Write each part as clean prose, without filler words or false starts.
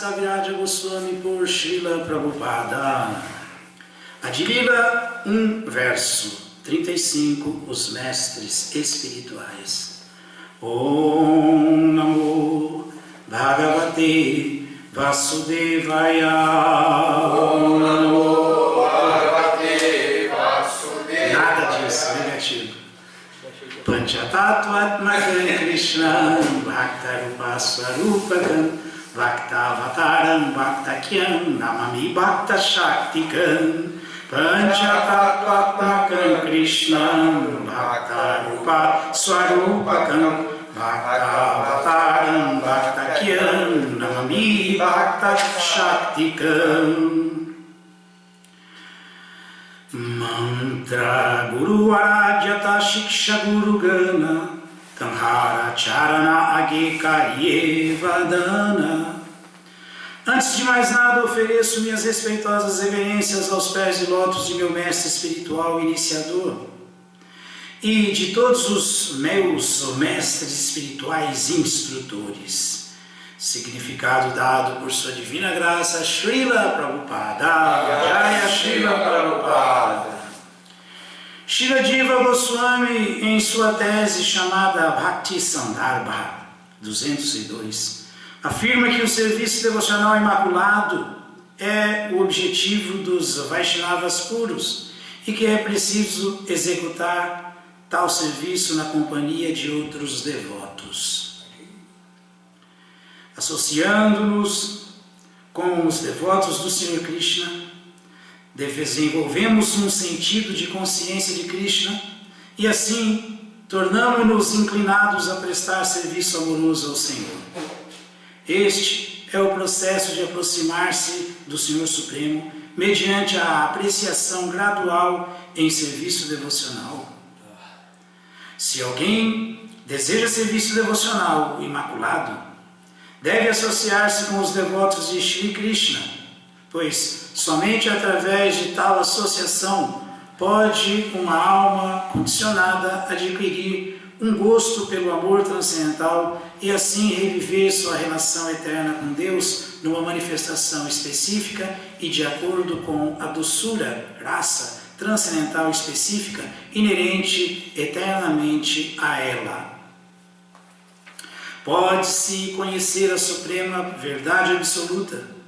Kaviraja Goswami por Srila Prabhupada. Adilila 1, verso 35, os mestres espirituais. Om Namo Bhagavate Vasudevaya. Om Namo Bhagavate Vasudevaya. Nada disso, negativo. Panchatattvatmakam Krishnam Bhaktarupa Swarupakam Bhaktavataram Bhaktakyam Namami Bhakta Shaktikam. Panchatattvatmakam Krishnam Bhaktarupa Swarupakam Bhaktavataram Bhaktakyam Namami Bhakta Shaktikam. Mantra Guru Arajata Shiksha Guru Gana Tamhara Charana Agekariye Vadana. Antes de mais nada, ofereço minhas respeitosas reverências aos pés de lótus de meu mestre espiritual iniciador e de todos os meus mestres espirituais instrutores. Significado dado por sua divina graça, Srila Prabhupada. Jaya Srila Prabhupada. Srila Jiva Goswami, em sua tese chamada Bhakti Sandarbha 202, afirma que o serviço devocional imaculado é o objetivo dos Vaishnavas puros e que é preciso executar tal serviço na companhia de outros devotos. Associando-nos com os devotos do Senhor Krishna, desenvolvemos um sentido de consciência de Krishna e assim tornamos-nos inclinados a prestar serviço amoroso ao Senhor. Este é o processo de aproximar-se do Senhor Supremo mediante a apreciação gradual em serviço devocional. Se alguém deseja serviço devocional imaculado, deve associar-se com os devotos de Shri Krishna, pois somente através de tal associação pode uma alma condicionada adquirir um gosto pelo amor transcendental e assim reviver sua relação eterna com Deus numa manifestação específica e de acordo com a doçura, raça transcendental específica inerente eternamente a ela. Pode-se conhecer a suprema verdade absoluta,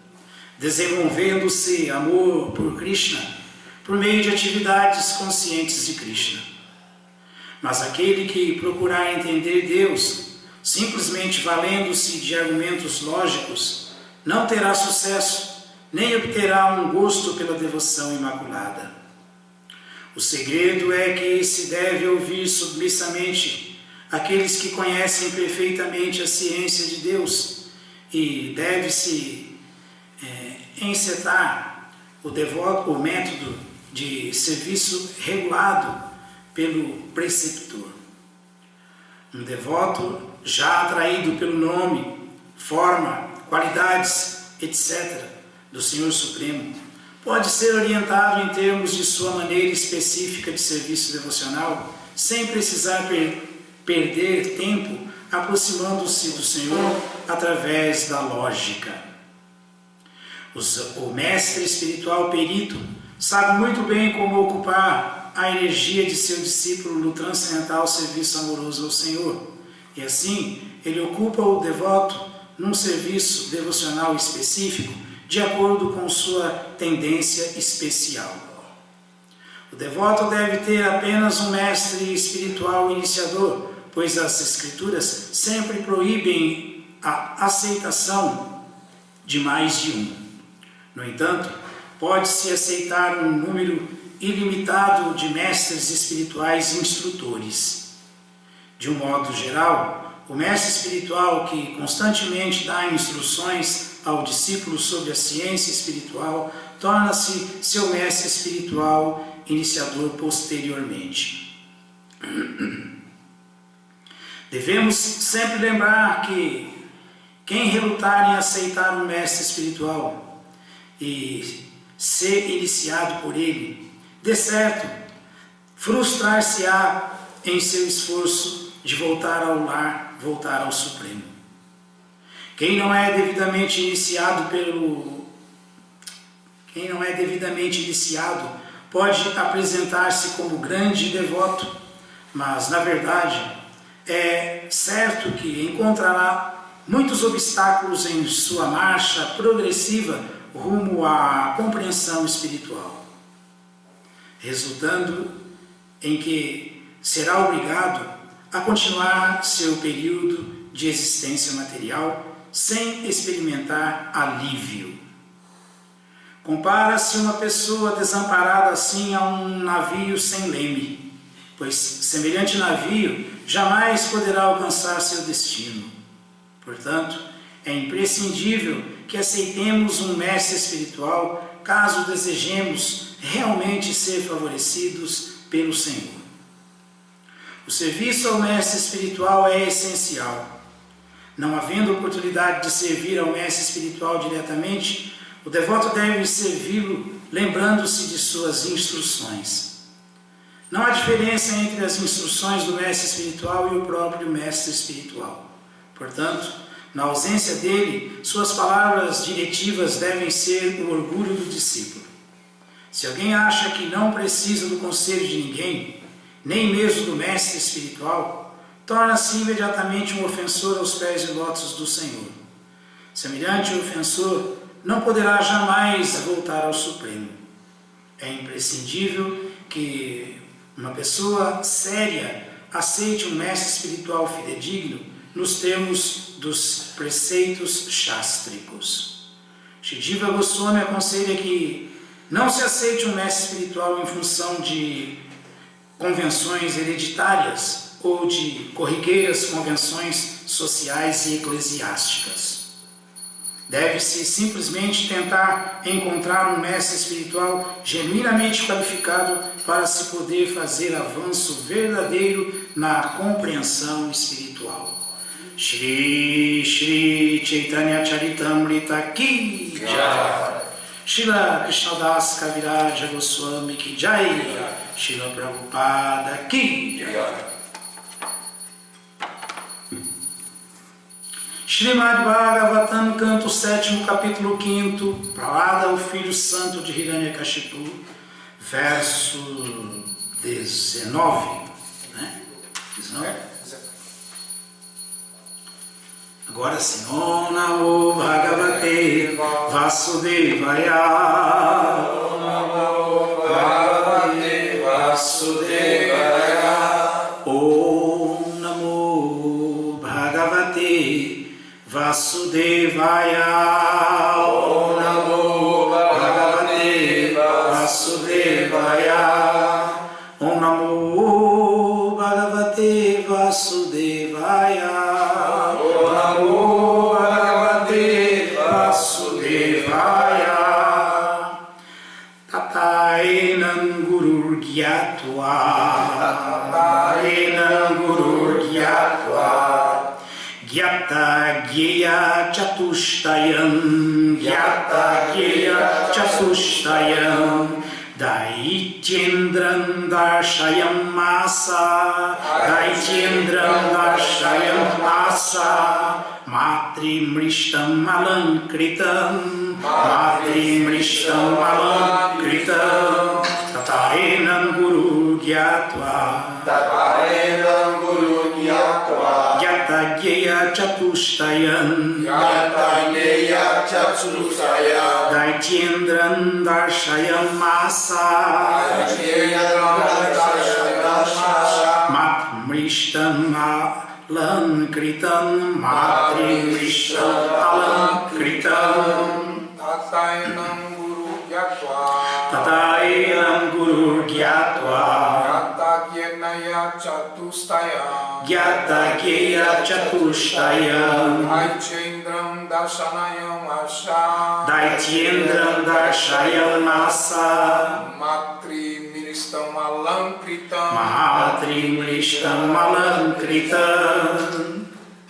desenvolvendo-se amor por Krishna por meio de atividades conscientes de Krishna. Mas aquele que procurar entender Deus, simplesmente valendo-se de argumentos lógicos, não terá sucesso, nem obterá um gosto pela devoção imaculada. O segredo é que se deve ouvir submissamente aqueles que conhecem perfeitamente a ciência de Deus e deve-se encetar o método de serviço regulado pelo preceptor. Um devoto já atraído pelo nome, forma, qualidades, etc. do Senhor Supremo pode ser orientado em termos de sua maneira específica de serviço devocional sem precisar perder tempo aproximando-se do Senhor através da lógica. O mestre espiritual perito sabe muito bem como ocupar a energia de seu discípulo no transcendental serviço amoroso ao Senhor, e assim ele ocupa o devoto num serviço devocional específico de acordo com sua tendência especial. O devoto deve ter apenas um mestre espiritual iniciador, pois as Escrituras sempre proíbem a aceitação de mais de um. No entanto, pode-se aceitar um número ilimitado de mestres espirituais instrutores. De um modo geral, o mestre espiritual que constantemente dá instruções ao discípulo sobre a ciência espiritual torna-se seu mestre espiritual iniciador posteriormente. Devemos sempre lembrar que quem relutar em aceitar um mestre espiritual e ser iniciado por ele, de certo, frustrar-se-á em seu esforço de voltar ao lar, voltar ao Supremo. Quem não é devidamente iniciado pode apresentar-se como grande devoto, mas na verdade é certo que encontrará muitos obstáculos em sua marcha progressiva rumo à compreensão espiritual, resultando em que será obrigado a continuar seu período de existência material sem experimentar alívio. Compara-se uma pessoa desamparada assim a um navio sem leme, pois semelhante navio jamais poderá alcançar seu destino. Portanto, é imprescindível que aceitemos um mestre espiritual caso desejemos realmente ser favorecidos pelo Senhor. O serviço ao mestre espiritual é essencial. Não havendo oportunidade de servir ao mestre espiritual diretamente, o devoto deve servi-lo lembrando-se de suas instruções. Não há diferença entre as instruções do mestre espiritual e o próprio mestre espiritual. Portanto, na ausência dele, suas palavras diretivas devem ser o orgulho do discípulo. Se alguém acha que não precisa do conselho de ninguém, nem mesmo do mestre espiritual, torna-se imediatamente um ofensor aos pés de lótus do Senhor. Semelhante ofensor não poderá jamais voltar ao Supremo. É imprescindível que uma pessoa séria aceite um mestre espiritual fidedigno nos termos dos preceitos chástricos. Shrijiva Goswami aconselha que não se aceite um mestre espiritual em função de convenções hereditárias ou de corriqueiras convenções sociais e eclesiásticas. Deve-se simplesmente tentar encontrar um mestre espiritual genuinamente qualificado para se poder fazer avanço verdadeiro na compreensão espiritual. Shri Shri Chaitanya Charitamrita Ki Jai, Srila Krishnadas Kaviraja Goswami Ki Jai, Srila Prabhupada Ki Jai. Srimad Bhagavatam, canto 7, capítulo 5, Prahlada, o filho santo de Hiranyakashipu, verso 19. Né? 19? Agora sim. Om Namo Bhagavate Vasudevaya. Om Namo Bhagavate Vasudevaya. Om Namo Bhagavate Vasudevaya. Om Namo Bhagavate Vasudevaya. Om Namo Bhagavate Vasudevaya. Om Namo Bhagavate Vasudevaya. Tataenam Gurur Gyatva. Tataenam Gurur Gyatva. Gyata Gyeya Chatushtayam. Gyata Gyeya Chatushtayam. Daichendram Darshayam Asa. Daichendram Darshayam Asa. Matrimrishtam Alankritam. Matrimrishtam Alankritam. Tataenam Guru Gyatva. Tataenam Guru Gyatva. Gyata Gyeya Chatushtayam. Gyata Gyeya Chatushtayam. Daichendram Darshayam Asa. Daichendram Darshayam Asa. Matrimrishtam Alankritam. Matrimrishtam Alankritam. Tataenam Guru Gyatva. Tataenam Guru Gyatva. Gyata Gyenaya Chatushtayam. Gyata Gyeya Chatushtayam. Daichendram Darshanayam Asa. Daichendram Darshayam Asa. Matrimrishtam Alankritam. Matrimrishtam Alankritam.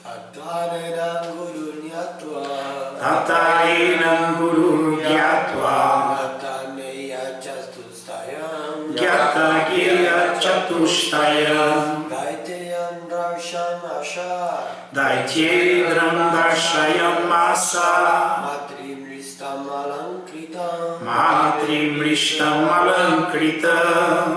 Tataenam Guru Gyatva. Tataenam Guru Gyatva. Gyata Gyeya Chatushtayam. Gyata Gyeya Chatushtayam. Daiteyam Darshanayam Darshayam Asha Daityendram Darshayam Masa Matrimristam Alankritam Matrimrishtam Alankritam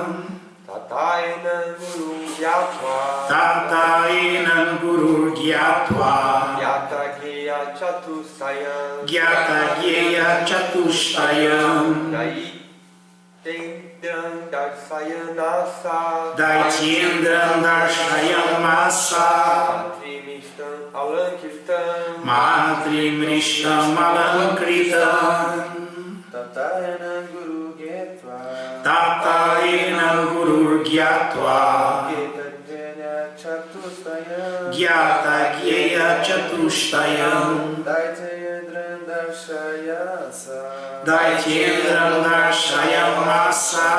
Tatayenam Guru Gyatva Tatayenam Guru Gyatva Gyata Gyeya Chatusayam Gyata Gyeya Chatushtayam Daityendram Darshayanasa Daityendram Darshayam Masa Matrimristam Alankritam Matrimrishtam Alankritam Tatayenam Guru Gyatva Tatayenam Guru Gyatva Gyata Gyeya Chatushtayam Daityendram Darshayasa Daityendram Darshayam Masa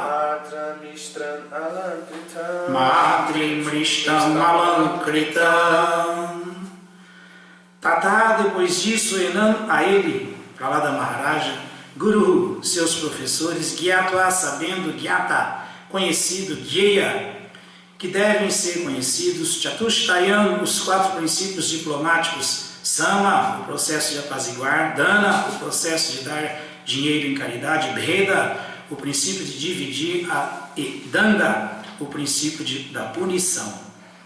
Matrimristam Alankritam Matrimrishtam Alankritam. Tata, depois disso, Enam a ele, Prahlada Maharaja, Guru, seus professores, Gyatva, sabendo, Gyata, conhecido, Gyeya, que devem ser conhecidos, Chatushtayam, os 4 princípios diplomáticos, Sama, o processo de apaziguar, Dana, o processo de dar dinheiro em caridade, Bheda, o princípio de dividir, e Danda, o princípio da punição,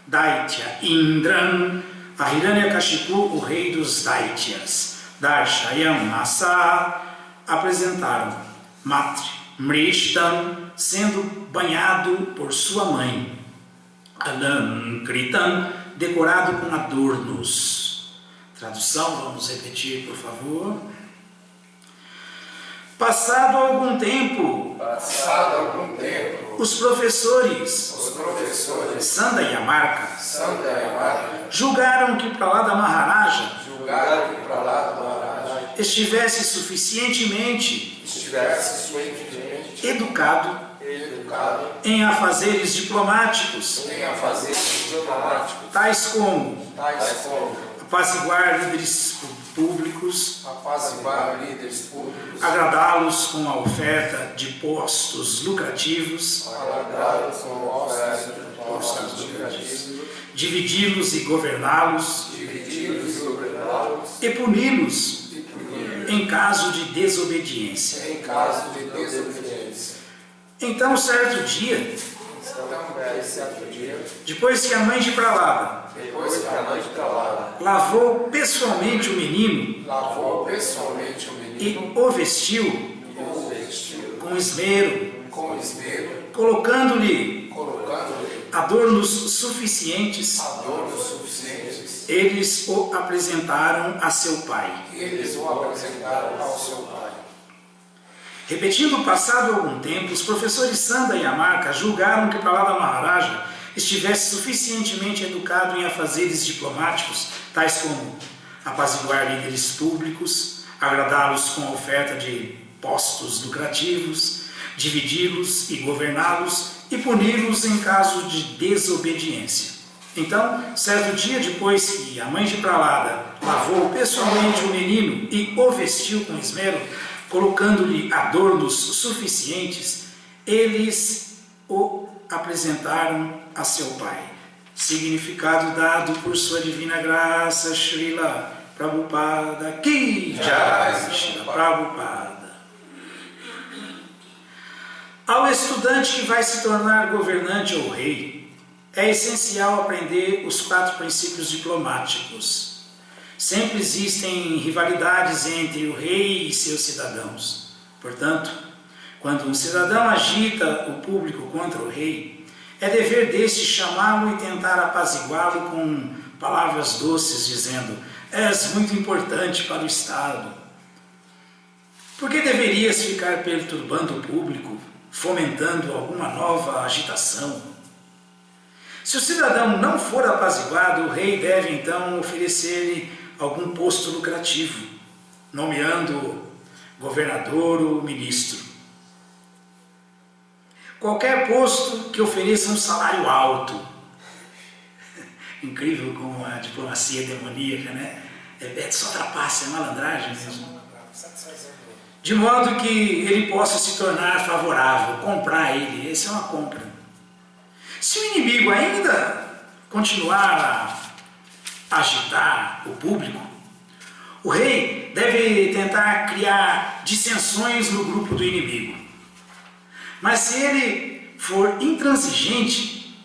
Daitya, Indram, a Hiranyakashipu, o rei dos Daityas, Darshayam Masa, apresentaram Matri, Mrishtam, sendo banhado por sua mãe, Alankritam, decorado com adornos. Tradução, vamos repetir, por favor. Passado algum tempo, os professores Sanda e Amarka julgaram que Prahlada Maharaja estivesse suficientemente educado em afazeres diplomáticos, tais como apaziguar líderes públicos, agradá-los com a oferta de postos lucrativos, dividi-los e governá-los, e puni-los em caso de desobediência. Então, certo dia, depois que a mãe de Prahlada lavou pessoalmente o menino e o vestiu com esmero, colocando-lhe adornos suficientes, eles o apresentaram a seu pai. Repetindo, passado algum tempo, os professores Sanda e Amarka julgaram que Prahlada Maharaja estivesse suficientemente educado em afazeres diplomáticos, tais como apaziguar líderes públicos, agradá-los com a oferta de postos lucrativos, dividi-los e governá-los e puni-los em caso de desobediência. Então, certo dia depois que a mãe de Prahlada lavou pessoalmente o menino e o vestiu com esmero, colocando-lhe adornos suficientes, eles o apresentaram a seu pai. Significado dado por sua divina graça, Srila Prabhupada Ki Jai, Srila Prabhupada. Ao estudante que vai se tornar governante ou rei, é essencial aprender os 4 princípios diplomáticos. Sempre existem rivalidades entre o rei e seus cidadãos. Portanto, quando um cidadão agita o público contra o rei, é dever deste chamá-lo e tentar apaziguá-lo com palavras doces, dizendo: és muito importante para o Estado. Por que deverias ficar perturbando o público, fomentando alguma nova agitação? Se o cidadão não for apaziguado, o rei deve então oferecer-lhe algum posto lucrativo, nomeando governador ou ministro. Qualquer posto que ofereça um salário alto. Incrível como a diplomacia demoníaca, né? Só trapaça, é malandragem mesmo. De modo que ele possa se tornar favorável, comprar ele. Essa é uma compra. Se o inimigo ainda continuar a agitar o público, o rei deve tentar criar dissensões no grupo do inimigo. Mas se ele for intransigente,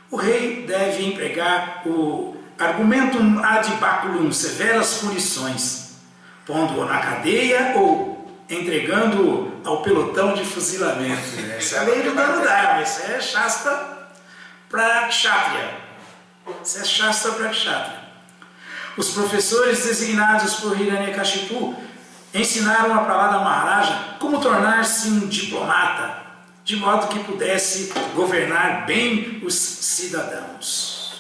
o rei deve empregar o argumentum ad baculum, severas punições, pondo-o na cadeia ou entregando-o ao pelotão de fuzilamento. Essa é a lei do dano dharma, isso é Shastra Prakshatriya. Isso é Shastra Prakshatriya. Os professores designados por Hiranyakashipu ensinaram a Prahlada Maharaja como tornar-se um diplomata, de modo que pudesse governar bem os cidadãos.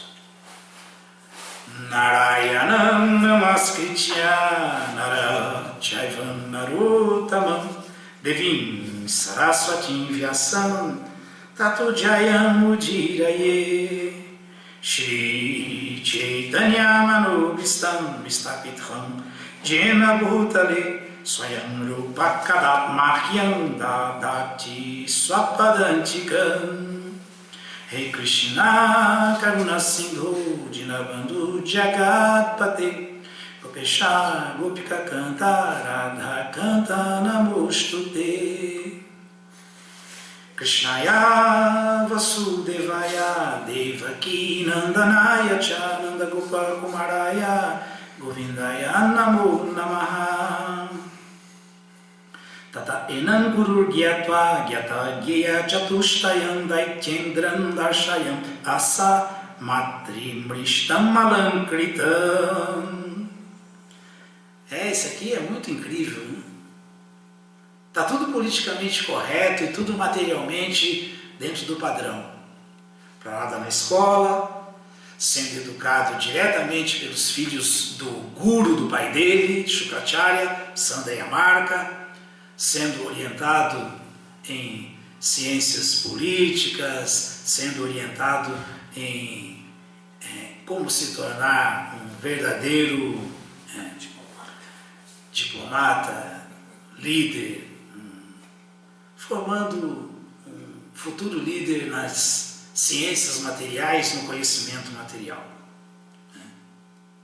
Narayanam namaskritya narachaivam narottamam devim saraswatim vyasam tato jayam udiraye Shri Chaitanya Manubhistam Vistapitham Jena Bhutale Swayam Rupa Kadamahyam Dadati Swapadantikam Rei Krishna Karuna Sindhu Dinabandhu Jagatpate Gopesha Gopika Canta Radha Canta Namostute Krishnaya Vasudevaya Devaki Nandanaya Cha Nanda Gopal Kumaraya Govindaya Namo Namaha Tata enam gurur gyatva gyata gyeya chatushtayam daichendram darshayam asa matri mrishtam alankritam. Isso aqui é muito incrível, né? Está tudo politicamente correto e tudo materialmente dentro do padrão. Prahlada na escola, sendo educado diretamente pelos filhos do guru do pai dele, Shukracharya, Sandayamarka, sendo orientado em ciências políticas, sendo orientado em como se tornar um verdadeiro diplomata, líder, formando um futuro líder nas ciências materiais, no conhecimento material.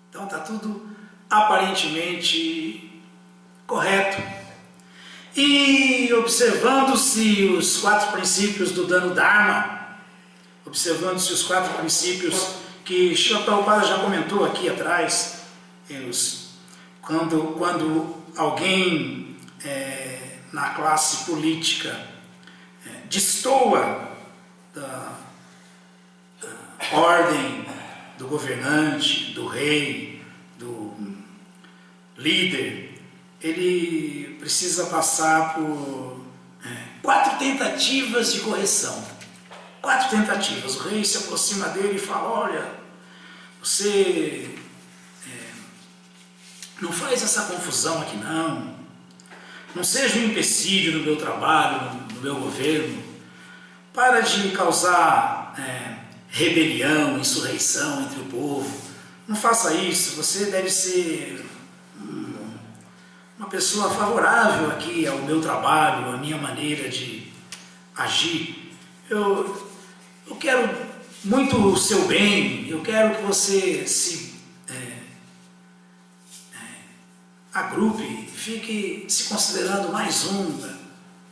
Então está tudo aparentemente correto. E observando-se os 4 princípios do Dano Dharma, observando-se os 4 princípios que Srila Prabhupada já comentou aqui atrás, quando alguém na classe política destoa da ordem do governante, do rei, do líder, ele precisa passar por 4 tentativas de correção. 4 tentativas. O rei se aproxima dele e fala: olha, você não faz essa confusão aqui não. Não seja um empecilho no meu trabalho, no meu governo. Para de causar rebelião, insurreição entre o povo. Não faça isso. Você deve ser uma pessoa favorável aqui ao meu trabalho, à minha maneira de agir. Eu quero muito o seu bem, eu quero que você se agrupe, fique se considerando mais um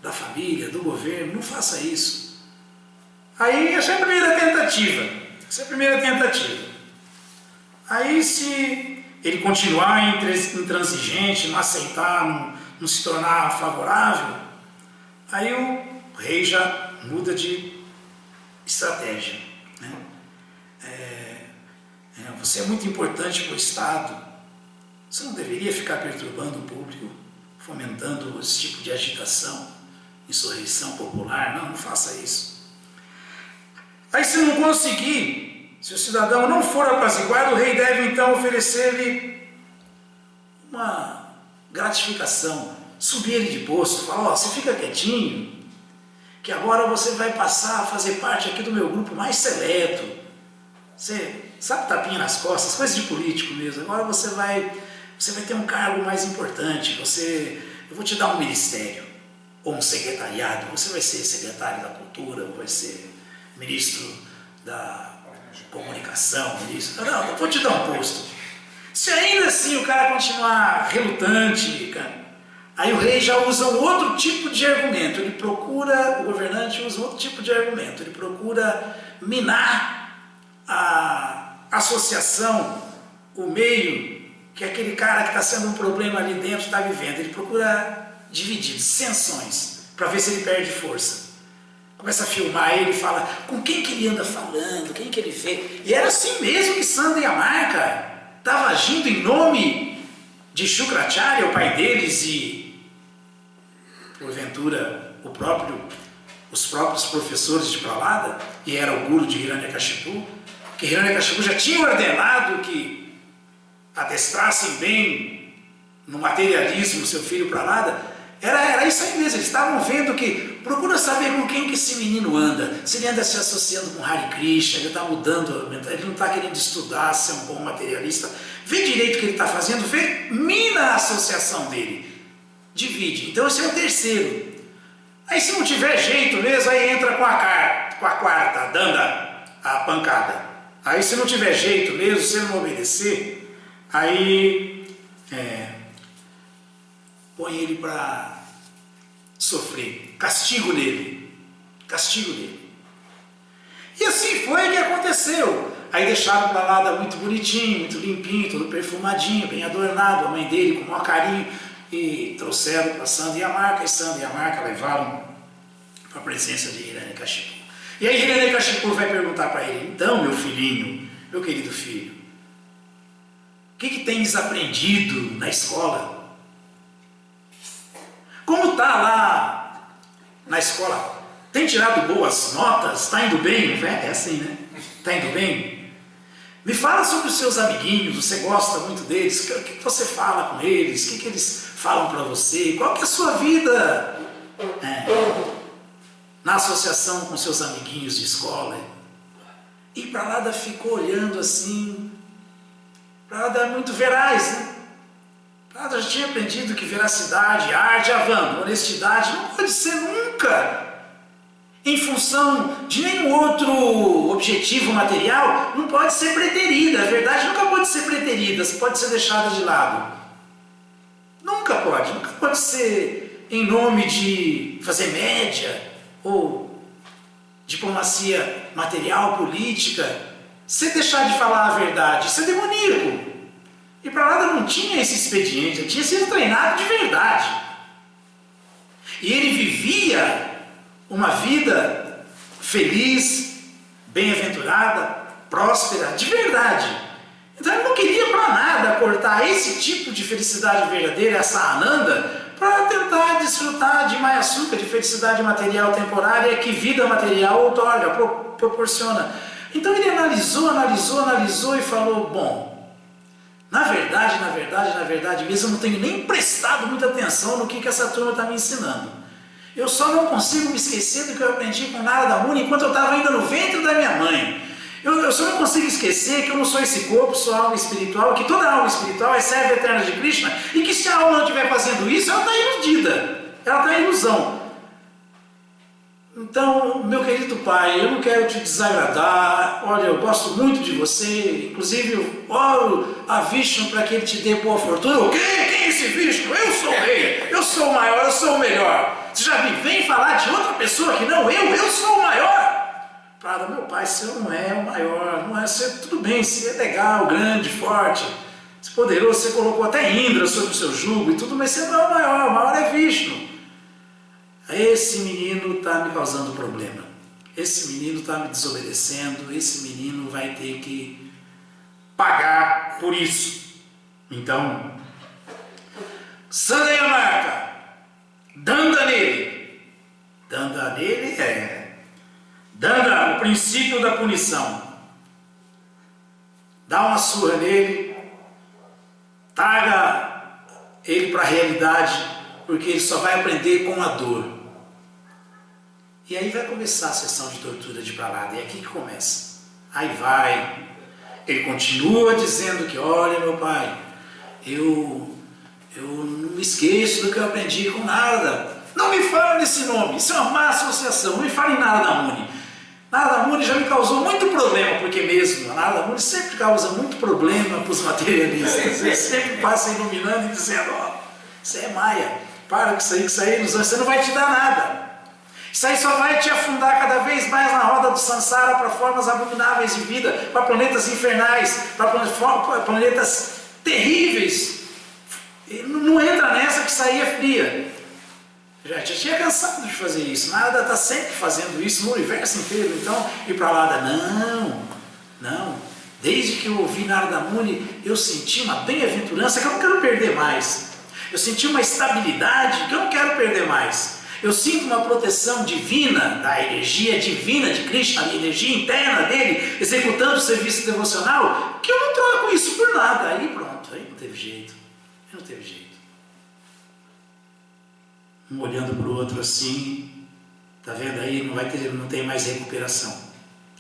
da família, do governo. Não faça isso. Aí essa é a primeira tentativa. Aí se ele continuar intransigente, não aceitar, não se tornar favorável, aí o rei já muda de estratégia, né? Você é muito importante para o Estado, você não deveria ficar perturbando o público, fomentando esse tipo de agitação, insurreição popular. Não faça isso. Aí se não conseguir, se o cidadão não for apaziguado, o rei deve então oferecer-lhe uma gratificação, subir ele de posto, falar: você fica quietinho, que agora você vai passar a fazer parte aqui do meu grupo mais seleto. Você sabe, tapinha nas costas, coisa de político mesmo. Agora você vai ter um cargo mais importante, eu vou te dar um ministério, ou um secretariado. Você vai ser secretário da cultura, ou vai ser ministro da comunicação, isso. Não, eu vou te dar um posto. Se ainda assim o cara continuar relutante, aí o rei já usa um outro tipo de argumento. Ele procura, o governante usa um outro tipo de argumento. Ele procura minar a associação, o meio que aquele cara que está sendo um problema ali dentro está vivendo. Ele procura dividir, dissensões, para ver se ele perde força. Começa a filmar ele, fala com quem que ele anda falando, quem que ele vê. E era assim mesmo que Sandayamarka estava agindo em nome de Shukracharya, o pai deles, e porventura os próprios professores de Prahlada, e era o guru de Hiranyakashipu, que Hiranyakashipu já tinha ordenado que adestrassem bem no materialismo seu filho Prahlada. Era isso aí mesmo, eles estavam vendo que procura saber com quem que esse menino anda, se ele anda se associando com Hare Krishna, ele está mudando, ele não está querendo estudar, ser um bom materialista, vê direito o que ele está fazendo, mina a associação dele, divide. Então esse é o terceiro. Aí se não tiver jeito mesmo, aí entra com a quarta, a danda, a pancada. Aí se não tiver jeito mesmo, se ele não obedecer, aí põe ele para sofrer, castigo nele. E assim foi que aconteceu. Aí deixaram para lá muito bonitinho, muito limpinho, todo perfumadinho, bem adornado, a mãe dele com o maior carinho, e trouxeram para Sandayamarka, e Sandayamarka levaram para a presença de Hiranyakashipu. E aí Hiranyakashipu vai perguntar para ele: então, meu filhinho, meu querido filho, o que tens aprendido na escola? Como está lá na escola? Tem tirado boas notas? Está indo bem? É assim, né? Está indo bem? Me fala sobre os seus amiguinhos, você gosta muito deles, o que você fala com eles, o que eles falam para você, qual que é a sua vida na associação com seus amiguinhos de escola? E Prahlada ficou olhando assim. Prahlada é muito veraz, né? Prahlada já tinha aprendido que veracidade, arjavan, honestidade não pode ser nunca em função de nenhum outro objetivo material, não pode ser preterida. A verdade nunca pode ser preterida, pode ser deixada de lado. Nunca pode ser em nome de fazer média ou diplomacia material, política. Se deixar de falar a verdade, isso é demoníaco. E Prahlada não tinha esse expediente, ele tinha sido treinado de verdade. E ele vivia uma vida feliz, bem-aventurada, próspera, de verdade. Então ele não queria para nada cortar esse tipo de felicidade verdadeira, essa ananda, para tentar desfrutar de Mayasuka, de felicidade material temporária que vida material outorga, proporciona. Então ele analisou e falou: bom, na verdade mesmo, eu não tenho nem prestado muita atenção no que essa turma está me ensinando. Eu só não consigo me esquecer do que eu aprendi com Narada Muni enquanto eu estava ainda no ventre da minha mãe. Eu só não consigo esquecer que eu não sou esse corpo, sou alma espiritual, que toda alma espiritual é serva eterna de Krishna, e que se a alma não estiver fazendo isso, ela está iludida, ela está em ilusão. Então, meu querido pai, eu não quero te desagradar, olha, eu gosto muito de você, inclusive eu oro a Vishnu para que ele te dê boa fortuna. O quê? Quem é esse Vishnu? Eu sou o rei, eu sou o maior, eu sou o melhor. Você já vem falar de outra pessoa que não eu sou o maior. Prahlada, meu pai, você não é o maior, não é, você, tudo bem, você é legal, grande, forte, você é poderoso, você colocou até Indra sobre o seu jugo e tudo, mas você não é o maior é Vishnu. Esse menino está me causando problema, esse menino está me desobedecendo, esse menino vai ter que pagar por isso. Então, Sandayamarka, danda nele danda o princípio da punição, dá uma surra nele, traga ele para a realidade, porque ele só vai aprender com a dor. E aí vai começar a sessão de tortura de Prahlada, e é aqui que começa. Aí vai, ele continua dizendo que, olha meu pai, eu não me esqueço do que eu aprendi com Narada. Não me fale nesse nome, isso é uma má associação, não me fale em Narada Muni. Narada Muni já me causou muito problema, porque mesmo a Narada Muni sempre causa muito problema para os materialistas. Ele sempre passa iluminando e dizendo, ó, isso é maia, para com isso aí, você não vai te dar nada. Isso aí só vai te afundar cada vez mais na roda do Sansara para formas abomináveis de vida, para planetas infernais, para planetas terríveis. Não entra nessa que isso aí é fria. Já tinha cansado de fazer isso. Narada está sempre fazendo isso no universo inteiro. Então, ir para lá, não. Desde que eu ouvi Narada Muni, eu senti uma bem-aventurança que eu não quero perder mais. Eu senti uma estabilidade que eu não quero perder mais. Eu sinto uma proteção divina, da energia divina de Krishna, a energia interna dele, executando o serviço devocional, que eu não troco isso por nada. Aí pronto, aí não teve jeito. Um olhando para o outro assim, tá vendo aí? Não tem mais recuperação.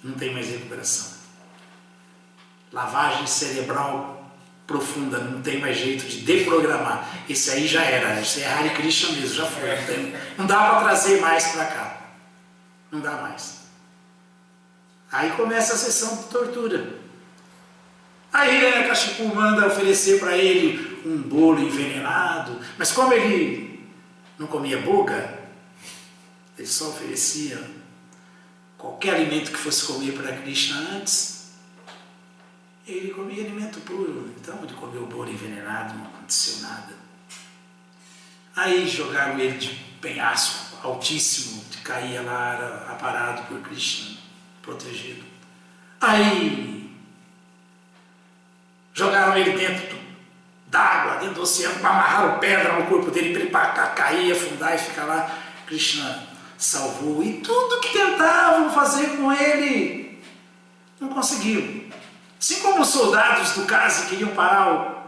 Não tem mais recuperação. Lavagem cerebral profunda, não tem mais jeito de deprogramar. Esse aí já era, esse é Hare Krishna mesmo, já foi. Não dá para trazer mais para cá. Não dá mais. Aí começa a sessão de tortura. Aí Hiranyakashipu manda oferecer para ele um bolo envenenado, mas como ele não comia boca, ele só oferecia qualquer alimento que fosse comer para Krishna antes. Ele comia alimento puro, então ele comeu o bolo envenenado, não aconteceu nada. Aí jogaram ele de penhasco altíssimo, que caía lá, era aparado por Krishna, protegido. Aí jogaram ele dentro d'água, dentro do oceano, amarraram pedra no corpo dele para ele cair, afundar e ficar lá. Krishna salvou. E tudo que tentavam fazer com ele, não conseguiram. Assim como os soldados do Kasi queriam parar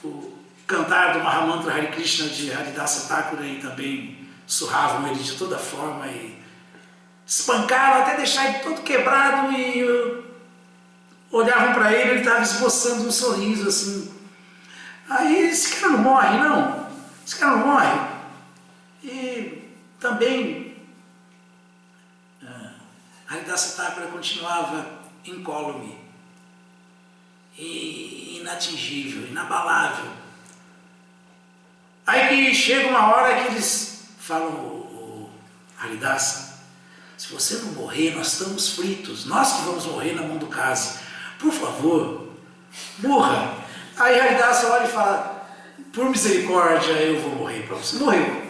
o cantar do Mahamantra Hare Krishna de Haridasa Thakura e também surravam ele de toda forma e espancaram até deixar ele todo quebrado e olhavam para ele estava esboçando um sorriso assim. Aí esse cara não morre, não. Esse cara não morre. E também Haridasa Thakura continuava incólume, inatingível, inabalável. Aí que chega uma hora que eles falam, Haridasa, se você não morrer, nós estamos fritos, nós que vamos morrer na mão do Kasi, por favor, morra. Aí Haridasa olha e fala, por misericórdia, eu vou morrer para você. Morreu.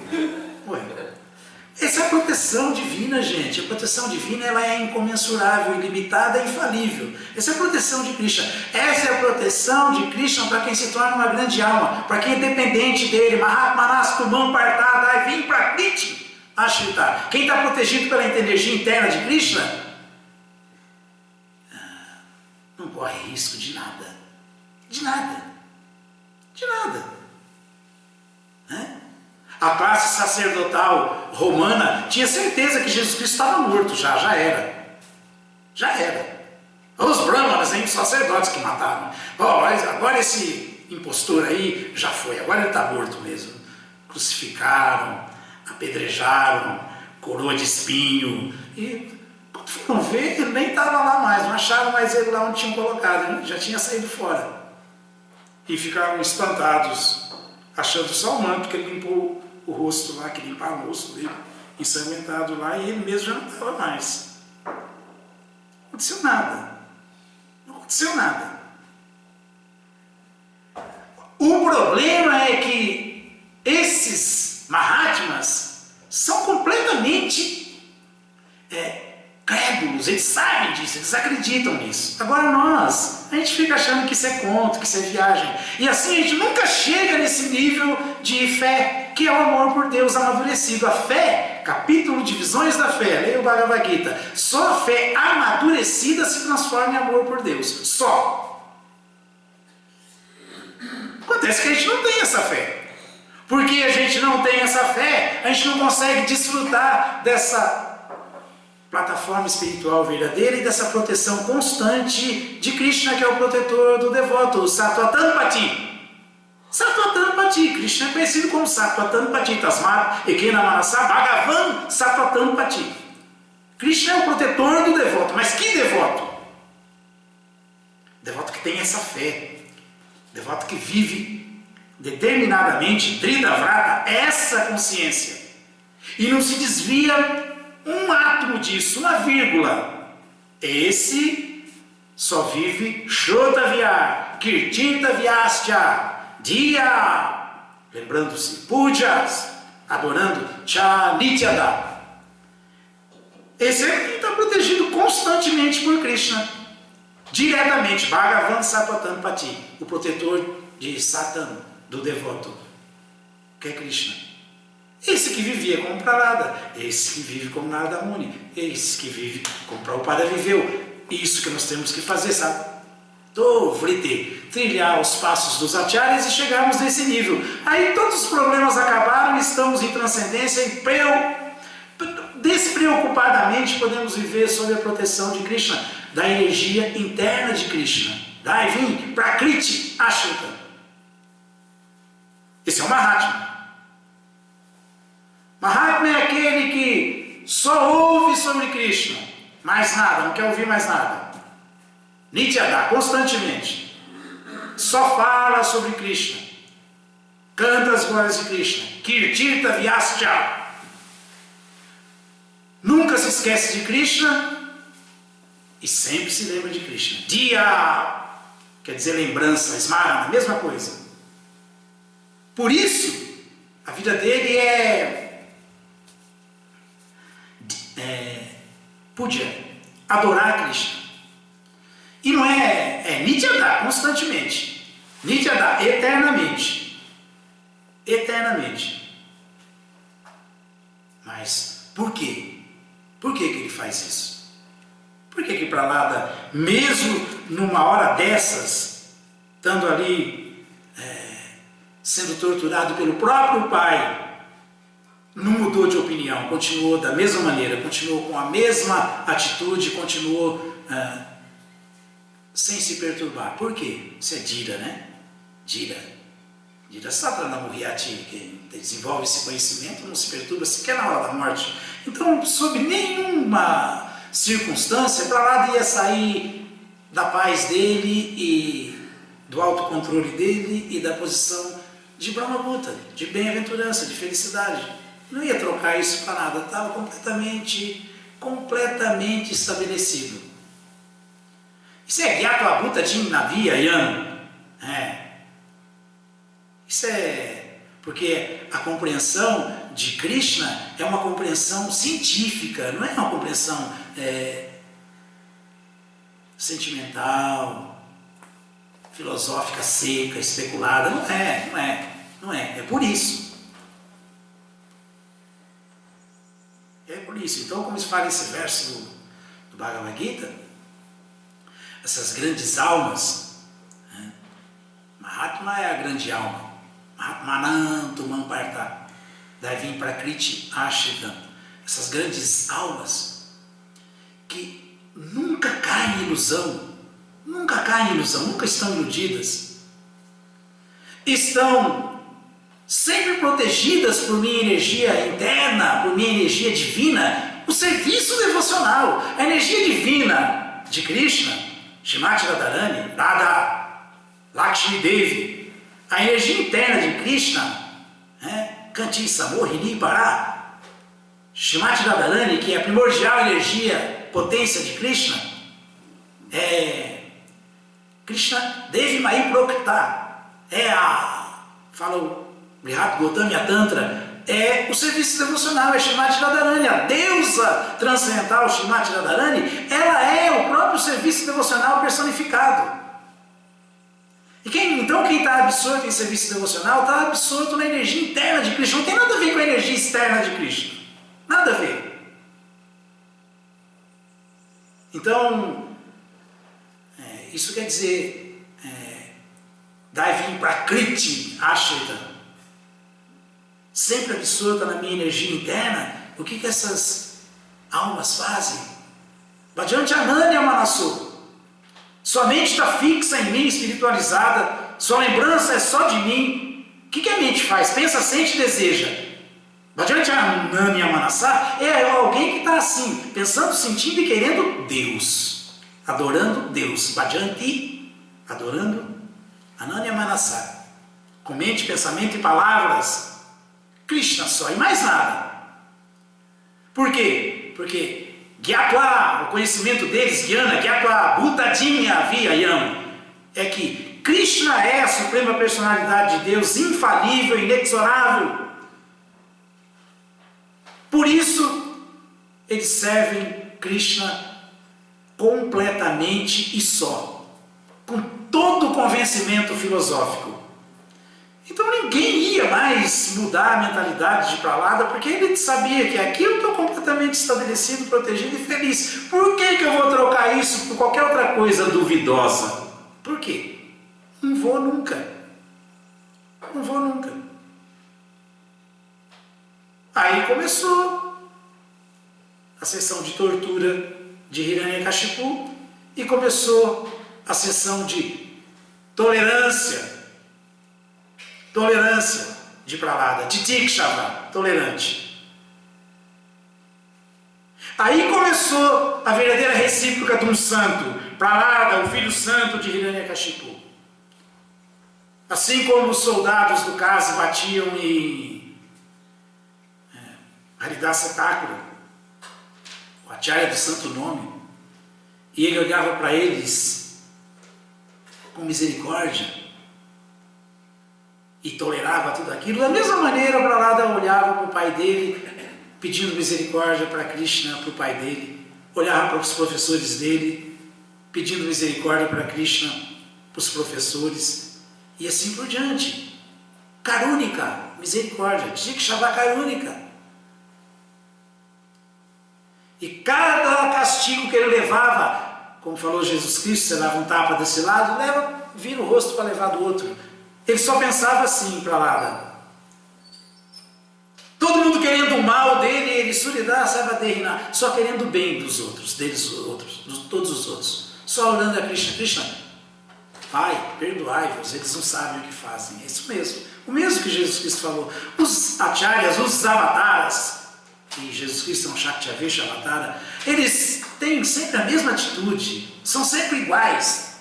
Essa é a proteção divina, gente. A proteção divina ela é incomensurável, ilimitada e infalível. Essa é a proteção de Krishna. Essa é a proteção de Krishna para quem se torna uma grande alma, para quem é dependente dele. Mahatmanas Tumam Partada, vem para Kriti Ashrita. Quem está protegido pela energia interna de Krishna não corre risco de nada. De nada. A classe sacerdotal romana tinha certeza que Jesus Cristo estava morto já era. Os brahmanas, os sacerdotes que mataram. Mas agora esse impostor aí já foi, agora ele está morto mesmo. Crucificaram, apedrejaram, coroa de espinho. E quando foram ver, ele nem estava lá mais, não acharam mais ele lá onde tinham colocado, ele já tinha saído fora. E ficaram espantados, achando só o manto que ele limpou o rosto lá, que limpava o rosto dele, ensanguentado lá, e ele mesmo já não estava mais. Não aconteceu nada. O problema é que esses Mahatmas são completamente crédulos, eles sabem disso, eles acreditam nisso. Agora a gente fica achando que isso é conto, que isso é viagem. E assim a gente nunca chega nesse nível de fé, que é o amor por Deus amadurecido. A fé, capítulo de Visões da Fé, leia o Bhagavad Gita. Só a fé amadurecida se transforma em amor por Deus. Só. Acontece que a gente não tem essa fé. Porque a gente não tem essa fé, a gente não consegue desfrutar dessa plataforma espiritual verdadeira e dessa proteção constante de Krishna, que é o protetor do devoto, o Sattvatanpati. Sattvatanpati, Krishna é conhecido como Sattvatanpati, Tasmat Ekena Manasa Bhagavan Sattvatanpati. Krishna é o protetor do devoto, mas que devoto? Devoto que tem essa fé, devoto que vive determinadamente, Drida Vrata, essa consciência, e não se desvia um átomo disso, uma vírgula. Esse só vive Shodhavya, Kirtita Vyastya, Diya, lembrando-se, Pujas, adorando Cha Nityada. Esse aqui está protegido constantemente por Krishna, diretamente, Bhagavan Sattvatan Pati, o protetor de Satan, do devoto, que é Krishna. Esse que vivia como Pralada, esse que vive como Narada Muni, esse que vive como Prabhupada viveu. Isso que nós temos que fazer, sabe? Trilhar os passos dos acharyas e chegarmos nesse nível. Aí todos os problemas acabaram, estamos em transcendência e despreocupadamente podemos viver sob a proteção de Krishna, da energia interna de Krishna. Daí vim Prakriti Ashrita. Esse é o Mahatma. Mahatma é aquele que só ouve sobre Krishna, mais nada, não quer ouvir mais nada. Nityada, constantemente. Só fala sobre Krishna. Canta as glórias de Krishna. Kirtita Vyastya. Nunca se esquece de Krishna e sempre se lembra de Krishna. Diya quer dizer lembrança, Smarana, mesma coisa. Por isso, a vida dele é puja, adorar Krishna. E não é Nityada, constantemente. Nityada, eternamente. Eternamente. Mas por quê? Por que ele faz isso? Por que Pralada, mesmo numa hora dessas, estando ali sendo torturado pelo próprio pai, não mudou de opinião, continuou da mesma maneira, continuou com a mesma atitude, continuou sem se perturbar? Por quê? Isso é Dira, né? Dira Sattva Murhyati, que desenvolve esse conhecimento, não se perturba sequer na hora da morte. Então, sob nenhuma circunstância, Pralada ia sair da paz dele e do autocontrole dele e da posição de Brahmagupta, de bem-aventurança, de felicidade. Não ia trocar isso para nada, estava completamente estabelecido. Isso é Gyatva Jin Navya Yan. Isso é porque a compreensão de Krishna é uma compreensão científica, não é uma compreensão sentimental, filosófica, seca, especulada. Não é. É por isso. É por isso. Então, como se fala esse verso do Bhagavad Gita, essas grandes almas, Mahatma é a grande alma. Mahatmanam Mamparta. Daí vem Prakriti Ashrita. Essas grandes almas que nunca caem em ilusão, nunca estão iludidas. Estão sempre protegidas por minha energia interna, por minha energia divina, o serviço devocional, a energia divina de Krishna, Shrimati Radharani, Radha, Lakshmi Devi, a energia interna de Krishna, Kanti Samohini Pará, Shrimati Radharani, que é a primordial energia, potência de Krishna, Krishna Devi Mai Prokta, fala o Brihat Gautamya Tantra, é o serviço devocional, é Shrimati Radharani, a deusa transcendental Shrimati Radharani, ela é o próprio serviço devocional personificado. Então quem está absorto em serviço devocional está absorto na energia interna de Krishna, não tem nada a ver com a energia externa de Krishna, nada a ver. Então, isso quer dizer, daí vim Prakriti Ashrita, sempre absorta na minha energia interna. O que essas almas fazem? Bhajanti Ananya Manasu. Sua mente está fixa em mim, espiritualizada. Sua lembrança é só de mim. O que a mente faz? Pensa, sente e deseja. Bhajanti Anani Manassá é alguém que está assim, pensando, sentindo e querendo Deus, adorando Deus. Bhajanti, adorando Anani Manassá, com mente, pensamento e palavras, Krishna só, e mais nada. Por quê? Porque Gyatva, o conhecimento deles, Gyana, Gyatva, Bhutadimya Vyayam, é que Krishna é a suprema personalidade de Deus, infalível, inexorável. Por isso, eles servem Krishna completamente e só, com todo o convencimento filosófico. Então ninguém ia mais mudar a mentalidade de Prahlada, porque ele sabia que aqui eu estou completamente estabelecido, protegido e feliz. Por que eu vou trocar isso por qualquer outra coisa duvidosa? Por quê? Não vou nunca. Não vou nunca. Aí começou a sessão de tortura de Hiranyakashipu e começou a sessão de tolerância de Prahlada, Titikshava, tolerante. Aí começou a verdadeira recíproca de um santo, Prahlada, o filho santo de Hiranyakashipu. Assim como os soldados do Kasi batiam em Haridasa Thakura, o Acharya do Santo Nome, e ele olhava para eles com misericórdia e tolerava tudo aquilo, da mesma maneira Prahlada olhava para o pai dele, pedindo misericórdia para Krishna, para o pai dele, olhava para os professores dele, pedindo misericórdia para Krishna, para os professores, e assim por diante. Karunika, misericórdia, Tikshava Karunika. E cada castigo que ele levava, como falou Jesus Cristo, você leva um tapa desse lado, vira o rosto para levar do outro. Ele só pensava assim, Prahlada. Todo mundo querendo o mal dele, ele só querendo o bem dos outros, todos os outros. Só orando a Krishna, Krishna, Pai, perdoai-vos, eles não sabem o que fazem. É isso mesmo. O mesmo que Jesus Cristo falou. Os acharyas, os avataras, e Jesus Cristo é um Shaktyavesha avatara, eles têm sempre a mesma atitude, são sempre iguais,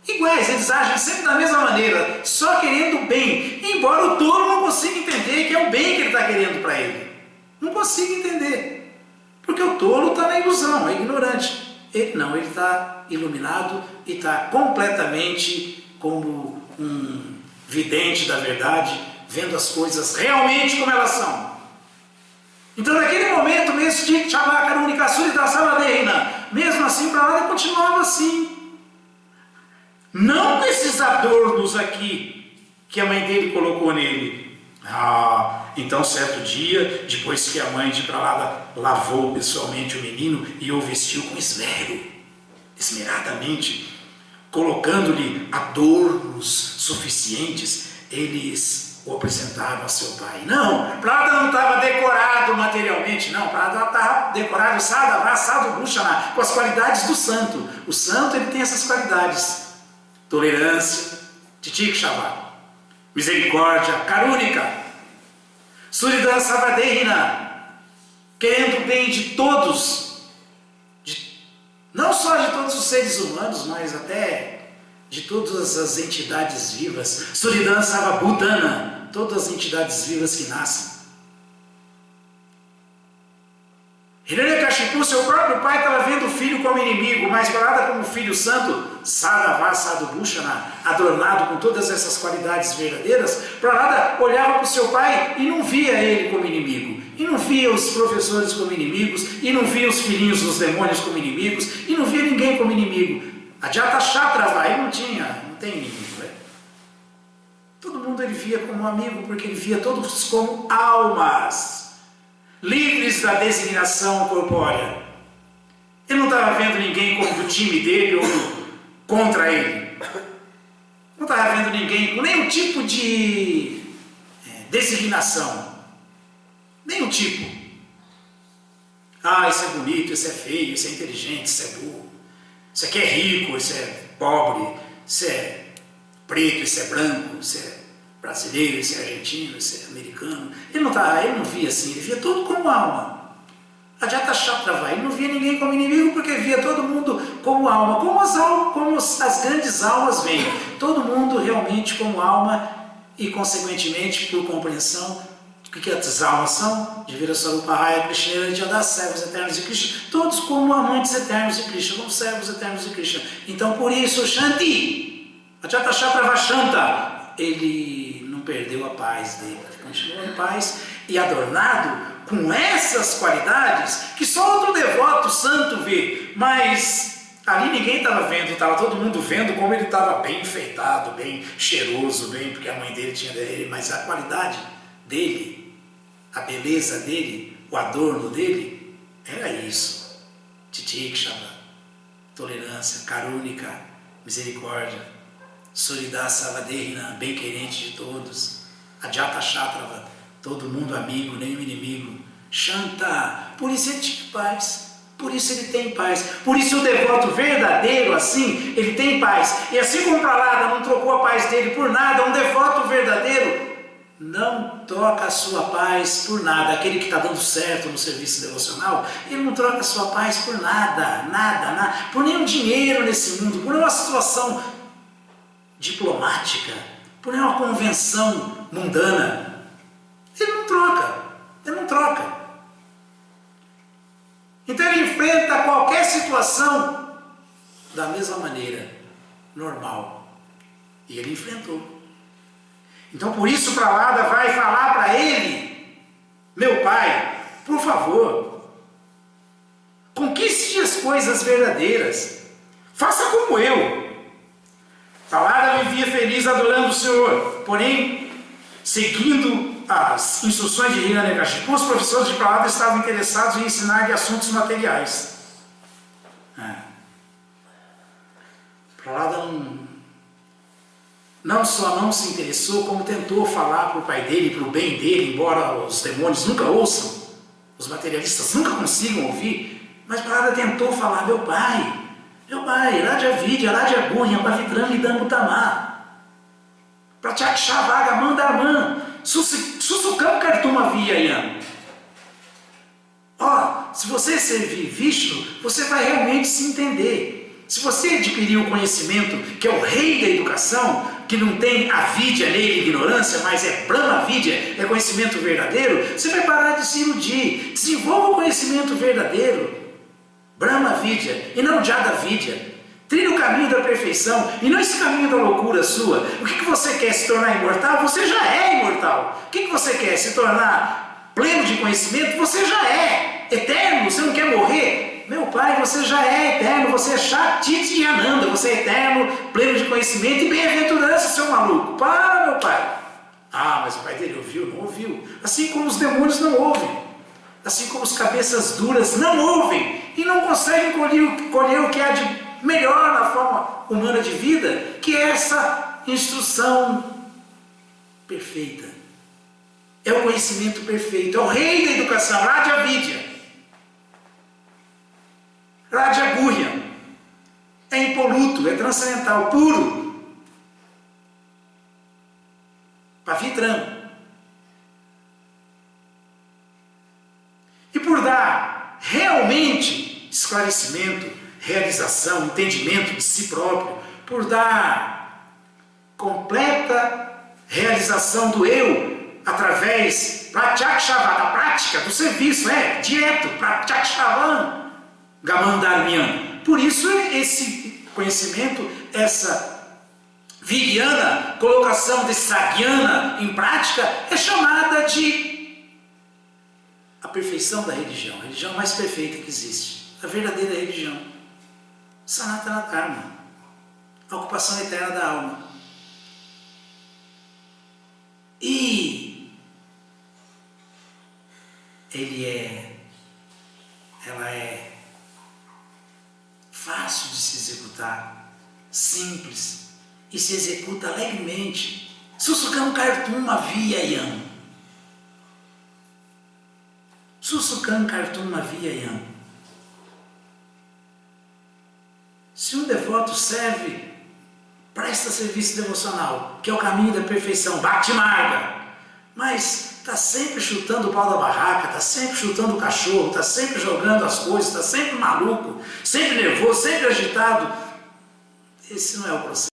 eles agem sempre da mesma maneira, só querendo o bem, embora o tolo não consiga entender que é o bem que ele está querendo para ele. Não consiga entender, porque o tolo está na ilusão, é ignorante. Ele não, ele está iluminado e está completamente como um vidente da verdade, vendo as coisas realmente como elas são. Então naquele momento mesmo, mesmo assim, Prahlada continuava assim. Não com esses adornos aqui que a mãe dele colocou nele. Então certo dia, depois que a mãe de Prahlada lavou pessoalmente o menino e o vestiu com esmero, esmeradamente, colocando-lhe adornos suficientes, eles o apresentaram a seu pai. Não, Prahlada não estava decorado materialmente, não, Prahlada estava decorado sadhava, sadhubhushana, com as qualidades do santo. O santo, ele tem essas qualidades: tolerância, Titikshava, misericórdia, Karunika, Suridana Savadehina, querendo o bem de todos, não só de todos os seres humanos, mas até de todas as entidades vivas. Suridana Savabhutana, todas as entidades vivas que nascem. Hiranyakashipu, seu próprio pai, estava vendo o filho como inimigo, mas Prahlada como filho santo, Sadhava Sadhubhushana, adornado com todas essas qualidades verdadeiras. Prahlada olhava para o seu pai e não via ele como inimigo, e não via os professores como inimigos, e não via os filhinhos dos demônios como inimigos, e não via ninguém como inimigo. A Jatashatrava, ele não tem inimigo, né? Todo mundo ele via como amigo, porque ele via todos como almas, livres da designação corpórea. Ele não estava vendo ninguém como do time dele ou contra ele. Não estava vendo ninguém com nenhum tipo de designação. Nenhum tipo. Esse é bonito, esse é feio, esse é inteligente, esse é burro. Esse aqui é rico, esse é pobre, esse é preto, esse é branco, esse é... brasileiro, esse é argentino, esse é americano. Ele não via assim, ele via tudo como alma. Ajatashattrava, ele não via ninguém como inimigo porque via todo mundo como alma, como as grandes almas veem, todo mundo realmente como alma e consequentemente por compreensão o que as almas são, de Viraswarupahaya Krishna, Nityananda, servos eternos de Krishna, todos como amantes eternos de Krishna, como servos eternos de Krishna. Então por isso Shanti, Ajatashattrava Shanta, ele não perdeu a paz dele, continuou em paz e adornado com essas qualidades que só outro devoto santo vê, mas ali ninguém estava vendo, estava todo mundo vendo como ele estava bem enfeitado, bem cheiroso, bem, porque a mãe dele tinha dele, mas a qualidade dele, a beleza dele, o adorno dele, era isso. Titikshava, tolerância, karúnica, misericórdia, Suridasavadehina, bem querente de todos, Ajatashattrava, todo mundo amigo, nem o inimigo. Shanta, por isso ele tinha paz, por isso ele tem paz, por isso o devoto verdadeiro, assim, ele tem paz. E assim como Prahlada não trocou a paz dele por nada, um devoto verdadeiro não troca a sua paz por nada. Aquele que está dando certo no serviço devocional, ele não troca a sua paz por nada, nada, por nenhum dinheiro nesse mundo, por nenhuma situação diplomática, por nenhuma convenção mundana. Ele não troca. Então ele enfrenta qualquer situação da mesma maneira, normal. E ele enfrentou. Então por isso Prahlada vai falar para ele: meu pai, por favor, conquiste as coisas verdadeiras, faça como eu. Prahlada vivia feliz adorando o Senhor, porém, seguindo as instruções de Hiranyakashipu, os professores de Prahlada estavam interessados em ensinar de assuntos materiais. Prahlada não só não se interessou, como tentou falar para o pai dele, para o bem dele, embora os demônios nunca ouçam, os materialistas nunca consigam ouvir, mas Prahlada tentou falar: meu pai, Raja Vidya, Raja Guhya, Pavitrami Dambutama, Pratyakshavaga Mandarman, Susukam Kartuma Vyayam. Se você servir Vishnu, você vai realmente se entender. Se você adquirir o conhecimento, que é o rei da educação, que não tem a vidya nele, ignorância, mas é Brahma Vidya, é conhecimento verdadeiro, você vai parar de se iludir. Desenvolva o conhecimento verdadeiro, Brahma Vidya, e não Jada Vidya. Trilha o caminho da perfeição, e não esse caminho da loucura sua. O que você quer? Se tornar imortal? Você já é imortal. O que você quer? Se tornar pleno de conhecimento? Você já é eterno. Você não quer morrer? Meu pai, você já é eterno. Você é Shatiti Ananda. Você é eterno, pleno de conhecimento e bem-aventurança, seu maluco. Para, meu pai. Mas o pai dele ouviu? Não ouviu. Assim como os demônios não ouvem. Assim como os cabeças duras não ouvem e não conseguem colher o que há de melhor na forma humana de vida, que é essa instrução perfeita. É o conhecimento perfeito, é o rei da educação, Raja Vidya. Raja Guhya é impoluto, é transcendental, puro. Pavitram. E por dar realmente esclarecimento, realização, entendimento de si próprio, por dar completa realização do eu através pratyakshava, da prática, do serviço, direto, pratyakshava gamandarmyam. Por isso esse conhecimento, essa vigyana, colocação desse sagyana em prática, é chamada de a perfeição da religião, a religião mais perfeita que existe, a verdadeira religião. Sanatana Dharma, a ocupação eterna da alma. E ela é fácil de se executar, simples, e se executa alegremente. Susukam Kartuma Vyayam. Susukam Kartuma Vyayam. Se um devoto serve presta serviço devocional, que é o caminho da perfeição, bate marga, mas está sempre chutando o pau da barraca, está sempre chutando o cachorro, está sempre jogando as coisas, está sempre maluco, sempre nervoso, sempre agitado, esse não é o processo.